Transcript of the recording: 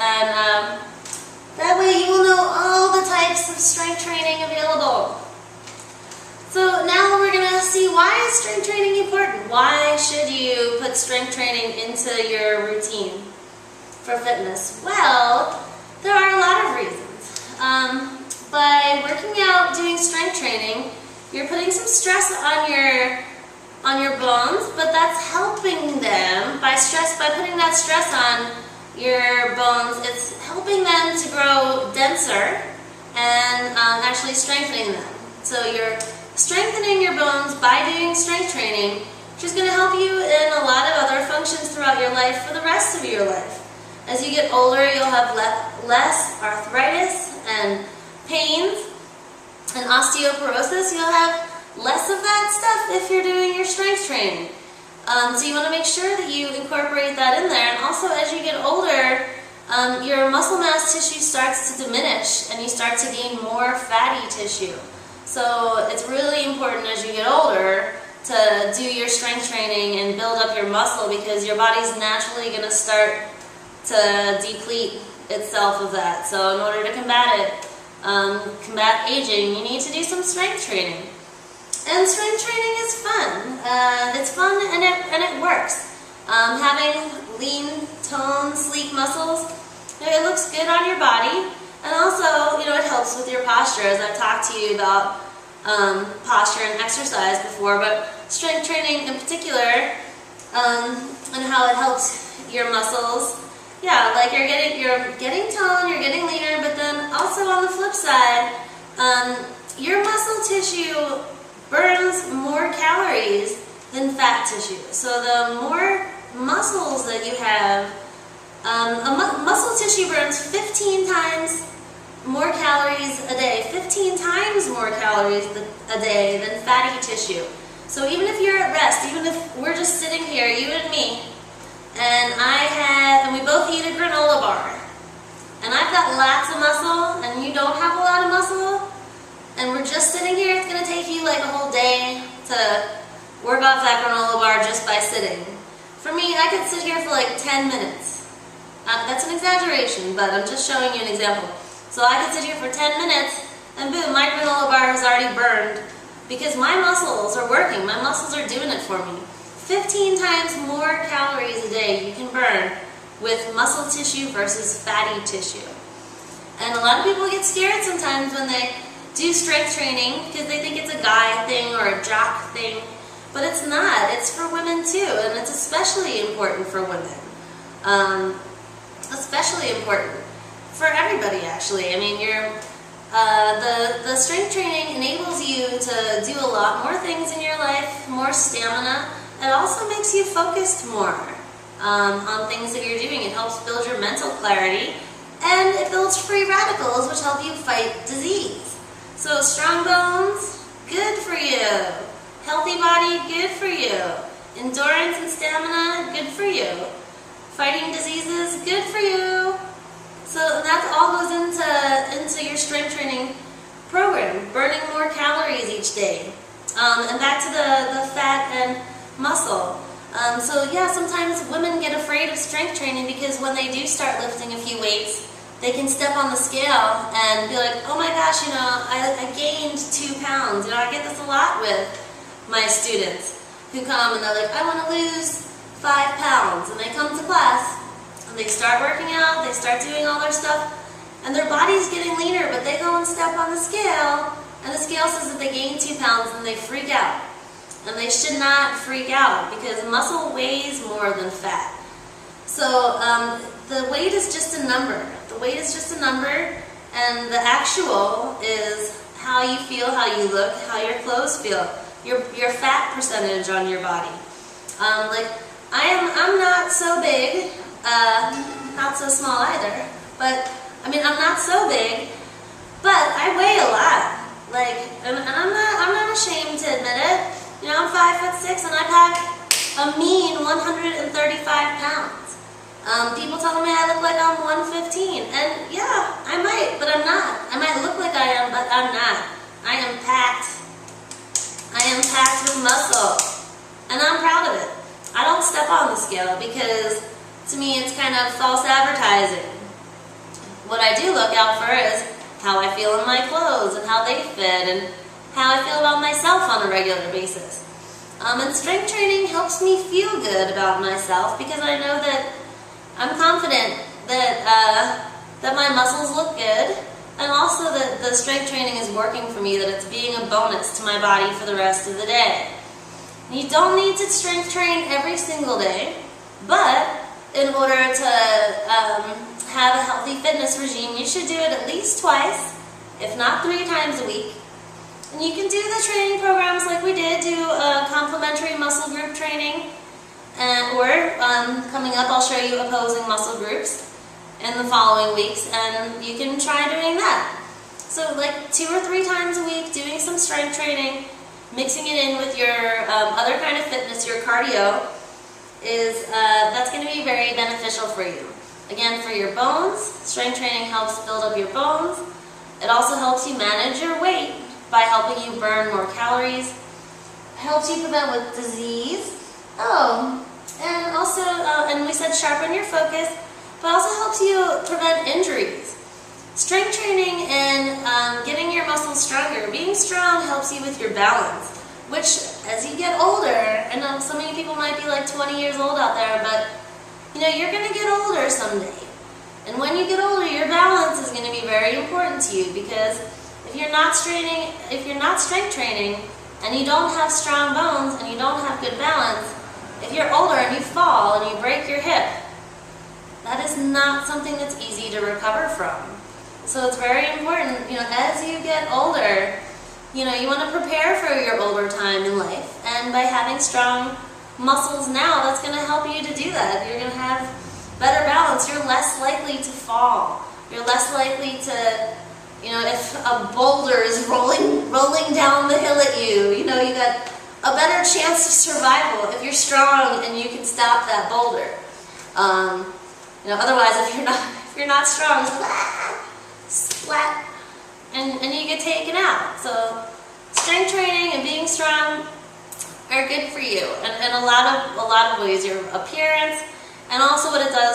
And that way you will know all the types of strength training available. So now we're going to see, why is strength training important? Why should you put strength training into your routine for fitness? Well, there are a lot of reasons. By working out, doing strength training, you're putting some stress on your bones, but that's helping them by putting that stress on your bones. It's helping them to grow denser and actually strengthening them. So you're strengthening your bones by doing strength training, which is going to help you in a lot of other functions throughout your life for the rest of your life. As you get older, you'll have less arthritis and pains and osteoporosis. You'll have less of that stuff if you're doing your strength training. So you want to make sure that you incorporate that in there. And also, as you get older, your muscle mass tissue starts to diminish and you start to gain more fatty tissue. So it's really important as you get older to do your strength training and build up your muscle, because your body's naturally going to start to deplete itself of that. So in order to combat combat aging, you need to do some strength training. And strength training is fun. It's fun and it works. Having lean, toned, sleek muscles, it looks good on your body, and also, it helps with your posture, as I've talked to you about posture and exercise before, but strength training in particular, and how it helps your muscles. Yeah, like you're getting toned, you're getting leaner, but then also on the flip side, your muscle tissue burns more calories than fat tissue. So the more muscles that you have, muscle tissue burns 15 times more calories a day, 15 times more calories a day than fatty tissue. So even if you're at rest, even if we're just sitting here, you and me, and we both eat a granola bar, and I've got lots of muscle and you don't have a lot of muscle, and we're just sitting here, it's going to take you like a whole day to work off that granola bar just by sitting. For me, I could sit here for like 10 minutes. That's an exaggeration, but I'm just showing you an example. So I could sit here for 10 minutes, and boom, my granola bar has already burned, because my muscles are working. My muscles are doing it for me. 15 times more calories a day you can burn with muscle tissue versus fatty tissue. And a lot of people get scared sometimes when they do strength training, because they think it's a guy thing or a jock thing, but it's not. It's for women too, and it's especially important for women. Especially important for everybody, actually. I mean, the strength training enables you to do a lot more things in your life, more stamina. It also makes you focused more on things that you're doing. It helps build your mental clarity, and it builds free radicals, which help you fight disease. So strong bones, good for you. Healthy body, good for you. Endurance and stamina, good for you. Fighting diseases, good for you. So that all goes into your strength training program, burning more calories each day. And back to the fat and muscle. So yeah, sometimes women get afraid of strength training, because when they do start lifting a few weights, they can step on the scale and be like, oh my gosh, I gained 2 pounds. I get this a lot with my students who come and they're like, I want to lose 5 pounds. And they come to class and they start working out, they start doing all their stuff, and their body's getting leaner, but they go and step on the scale, and the scale says that they gained 2 pounds, and they freak out. And they should not freak out, because muscle weighs more than fat. So the weight is just a number. The weight is just a number, and the actual is how you feel, how you look, how your clothes feel, your fat percentage on your body. Like I'm not so big, not so small either, but I mean, I'm not so big, but I weigh a lot. Like, and I'm not ashamed to admit it. I'm 5'6" and I pack a mean 135 pounds. People tell me I look like I'm 115, and yeah, I might, but I'm not. I might look like I am, but I'm not. I am packed. I am packed with muscle, and I'm proud of it. I don't step on the scale, because to me it's kind of false advertising. I do look out for is how I feel in my clothes and how they fit and how I feel about myself on a regular basis. And strength training helps me feel good about myself because I know that I'm confident that my muscles look good, and also that the strength training is working for me, that it's being a bonus to my body for the rest of the day. You don't need to strength train every single day, but in order to have a healthy fitness regime, you should do it at least twice, if not 3 times a week. And you can do the training programs like we did, do a complementary muscle group training, or coming up I'll show you opposing muscle groups in the following weeks, and you can try doing that. So like 2 or 3 times a week, doing some strength training, mixing it in with your other kind of fitness, your cardio, that's going to be very beneficial for you. Again, for your bones, strength training helps build up your bones. It also helps you manage your weight by helping you burn more calories. It helps you prevent with disease. Oh, and also, and we said sharpen your focus, but also helps you prevent injuries. Strength training and getting your muscles stronger. Being strong helps you with your balance, which as you get older, I know some of you people might be like 20 years old out there, but you know, you're going to get older someday. And when you get older, your balance is going to be very important to you, because if you're not strength training and you don't have strong bones and you don't have good balance, if you're older and you fall and you break your hip, that is not something that's easy to recover from. So it's very important, you know, as you get older, you know, you want to prepare for your older time in life, and by having strong muscles now, that's going to help you to do that. You're going to have better balance. You're less likely to fall. You're less likely to, you know, if a boulder is rolling down the hill at you, you know, you got a better chance of survival if you're strong and you can stop that boulder. You know, otherwise, if you're not strong, splat, and you get taken out. So strength training and being strong are good for you, and in a lot of ways, your appearance, and also what it does